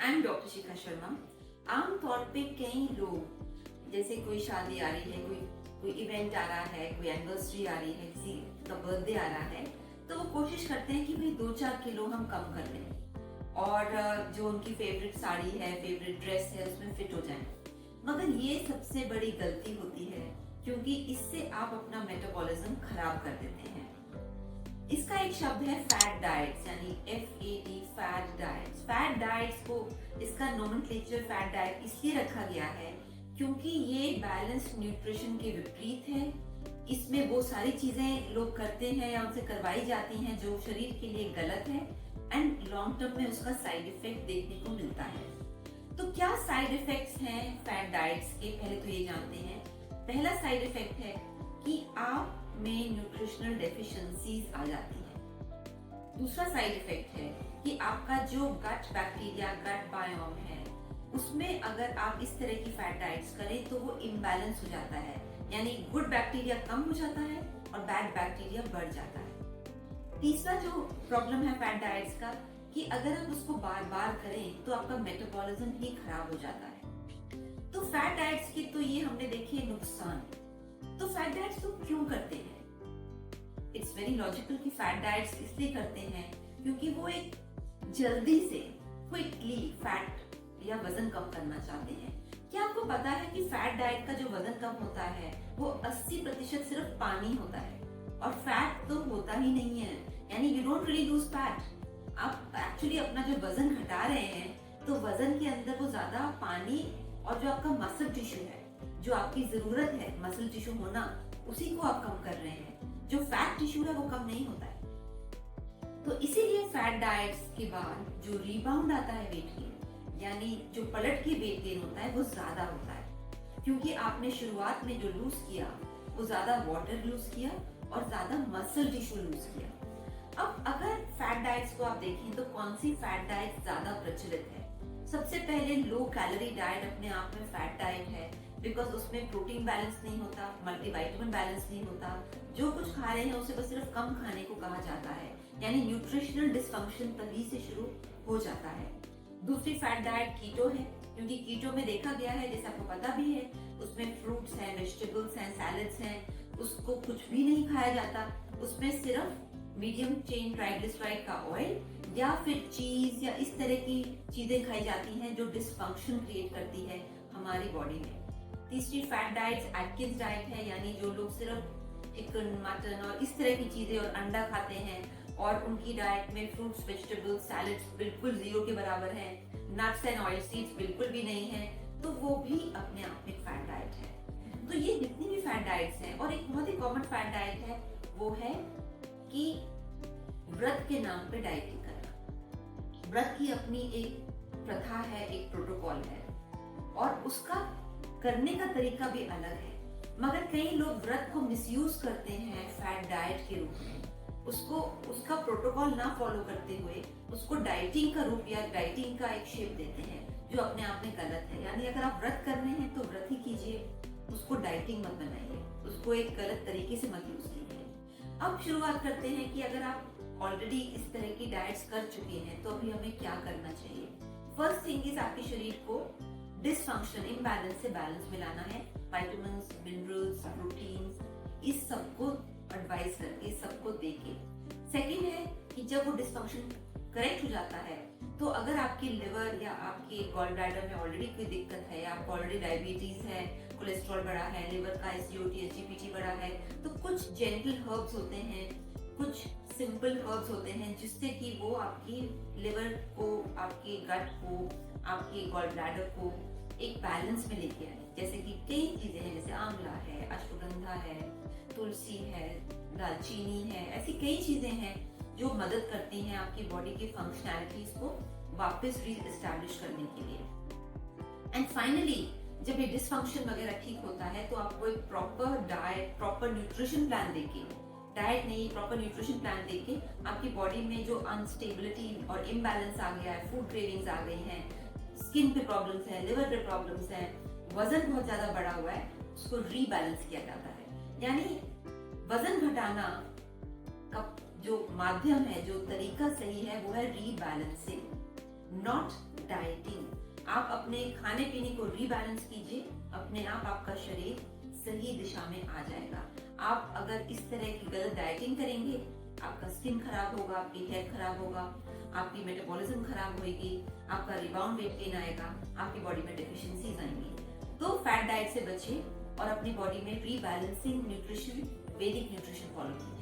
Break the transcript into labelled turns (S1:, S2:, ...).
S1: I am doctor Shikha Sharma. आमतौर पे कई लोग, जैसे कोई शादी आ रही है, कोई इवेंट आ रहा है, कोई एनिवर्सरी आ रही है, किसी का बर्थडे आ रहा है, तो वो कोशिश करते हैं कि भाई 2-4 किलो हम कम कर लें और जो उनकी फेवरेट साड़ी है, फेवरेट ड्रेस है, उसमें फिट हो जाए। मगर ये सबसे बड़ी गलती होती है, क्योंकि इससे आप अपना मेटाबॉलिज्म खराब कर देते हैं। इसका एक शब्द है फैट डाइट्स, यानी FAT, fat diets. Fat diets को, इसका नोमेनक्लेचर फैट डाइट इसलिए रखा गया है क्योंकि ये बैलेंस्ड न्यूट्रिशन के विपरीत है। इसमें वो सारी चीजें लोग करते हैं या उनसे करवाई जाती हैं जो शरीर के लिए गलत है, एंड लॉन्ग टर्म में उसका साइड इफेक्ट देखने को मिलता है। तो क्या साइड इफेक्ट्स हैं फैट डाइट्स के, पहले तो ये जानते हैं। पहला साइड इफेक्ट है कि आप में न्यूट्रिशनल डेफिशिएंसीज आ जाती है। दूसरा साइड इफेक्ट है कि आपका जो गट बैक्टीरिया, गट बायोम है, उसमें अगर आप इस तरह की फैट डाइट्स करें तो वो इम्बैलेंस हो जाता है, यानी गुड बैक्टीरिया कम हो जाता है और बैड बैक्टीरिया बढ़ जाता है। तीसरा जो प्रॉब्लम है फैट डाइट्स का, कि अगर आप उसको बार बार करें तो आपका मेटाबॉलिज्म ही खराब हो जाता है। तो फैट डाइट्स के तो ये हमने देखे नुकसान। तो फैट डाइट्स तो क्यों करते हैं? इट्स वेरी लॉजिकल कि फैट डाइट्स इसलिए करते हैं क्योंकि वो एक जल्दी से क्विकली फैट या वजन कम करना चाहते हैं। क्या आपको पता है कि फैट डाइट का जो वजन कम होता है वो 80% सिर्फ पानी होता है और फैट तो होता ही नहीं है, यानी you don't really loose fat. आप एक्चुअली अपना जो वजन घटा रहे हैं तो वजन के अंदर वो ज्यादा पानी और जो आपका मसल टिश्यू है, जो आपकी जरूरत है मसल टिश्यू होना, उसी को आप कम कर रहे हैं। जो फैट टिश्यू है वो कम नहीं होता है। तो इसीलिए फैट डाइट्स के बाद जो रीबाउंड आता है वेट गेन, यानी जो पलट के वेट गेन होता है, वो ज्यादा होता है, क्योंकि आपने शुरुआत में जो लूज किया वो ज्यादा वाटर लूज किया और ज्यादा मसल टिश्यू लूज किया। अब अगर फैट डाइट्स को आप देखें तो कौन सी फैट डाइट ज्यादा प्रचलित है? सबसे पहले लो कैलोरी डाइट अपने आप में फैट डाइट है, बिकॉज उसमें प्रोटीन बैलेंस नहीं होता, मल्टीविटामिन बैलेंस नहीं होता। जो कुछ खा रहे हैं उसे बस सिर्फ कम खाने को कहा जाता है, यानी न्यूट्रिशनल डिसफंक्शन तभी से शुरू हो जाता है। दूसरी फैट डाइट कीटो है, क्योंकि कीटो में देखा गया है, जैसे आपको पता भी है, उसमें फ्रूट्स हैं, वेजिटेबल्स हैं, सैलड्स हैं, उसको कुछ भी नहीं खाया जाता। उसमें सिर्फ मीडियम चेन ट्राइग्लिसराइड का ऑयल या फिर चीज या इस तरह की चीजें खाई जाती हैं जो डिसफंक्शन क्रिएट करती है हमारी बॉडी में। तीसरी फैट डाइट एटकिंस डाइट है, यानी जो लोग सिर्फ चिकन, मटन और इस तरह की चीजें और अंडा खाते हैं और उनकी डाइट में फ्रूट्स, वेजिटेबल्स, सैलड्स बिल्कुल जीरो के बराबर हैं, नट्स एंड ऑयल सीड्स बिल्कुल भी नहीं है, तो वो भी अपने आप में फैट डाइट है। तो ये जितनी भी फैट डाइट्स हैं, और एक बहुत ही कॉमन फैट डाइट है वो है कि व्रत के नाम पे डाइटिंग करना। व्रत की अपनी एक प्रथा है, एक प्रोटोकॉल है, और उसका करने का तरीका भी अलग है। मगर कई लोग व्रत को मिसयूज करते हैं फैट डाइट के रूप में, उसको उसका प्रोटोकॉल ना फॉलो करते हुए उसको डाइटिंग का रूप या डाइटिंग का एक शेप देते हैं, जो अपने आप में गलत है। यानी अगर आप व्रत कर रहे हैं तो व्रत ही कीजिए, उसको डाइटिंग मत बनाइए, उसको एक गलत तरीके से मत यूज कीजिए। अब शुरुआत करते हैं कि अगर आप ऑलरेडी इस तरह की डाइट्स कर चुके हैं तो अभी हमें क्या करना चाहिए। फर्स्ट थिंग इज आपके शरीर को डिसफंक्शन, इम्बैलेंस से बैलेंस में लाना है। विटामिन्स, मिनरल्स, प्रोटीन्स, इस सबको एडवाइस करके, सबको देके। सेकंड है कि जब वो डिसफंक्शन करेक्ट हो जाता है, तो अगर आपके लिवर या आपके गॉल ब्लैडर में ऑलरेडी कोई दिक्कत है, आपको ऑलरेडी डायबिटीज है, कोलेस्ट्रॉल बढ़ा है, लिवर का SGOT, SGPT बढ़ा है, तो कुछ जेंटल हर्ब्स होते हैं, कुछ सिंपल हर्ब्स होते हैं, जिससे कि वो आपकी लिवर को, आपके गट को, आपके गॉल ब्लैडर को एक बैलेंस में लेके आए। जैसे कि कई चीजें हैं, जैसे आंवला है, अश्वगंधा है, तुलसी है, दालचीनी है, ऐसी कई चीजें हैं जो मदद करती हैं आपकी बॉडी के फंक्शनैलिटीज को वापस रीएस्टैब्लिश करने के लिए। एंड फाइनली जब ये डिसफंक्शन वगैरह ठीक होता है तो आपको एक proper diet, proper nutrition plan देके, डाइट नहीं, प्रॉपर न्यूट्रिशन प्लान देके आपकी बॉडी में जो अनस्टेबिलिटी और इम्बैलेंस आ गया है, फूड क्रेविंग्स आ गई हैं, स्किन पे प्रॉब्लम्स हैं, लिवर पे प्रॉब्लम्स हैं, वजन बहुत ज्यादा बढ़ा हुआ है, उसको रीबैलेंस किया जाता है। यानी वजन घटाना का जो माध्यम है, जो तरीका सही है, वो है रीबैलेंसिंग, नॉट डाइटिंग। आप अपने खाने पीने को रीबैलेंस कीजिए, अपने आप आपका शरीर सही दिशा में आ जाएगा। आप अगर इस तरह की गलत डाइटिंग करेंगे, आपका स्किन खराब होगा, आपकी हेल्थ खराब होगा, आपकी मेटाबॉलिज्म खराब होगी, आपका रिबाउंड वेट गेन आएगा, आपकी बॉडी में डिफिशियंसीज आएंगी। तो फैट डाइट से बचिए और अपनी बॉडी में रीबैलेंसिंग न्यूट्रिशन, वैदिक न्यूट्रिशन फॉलो कीजिए।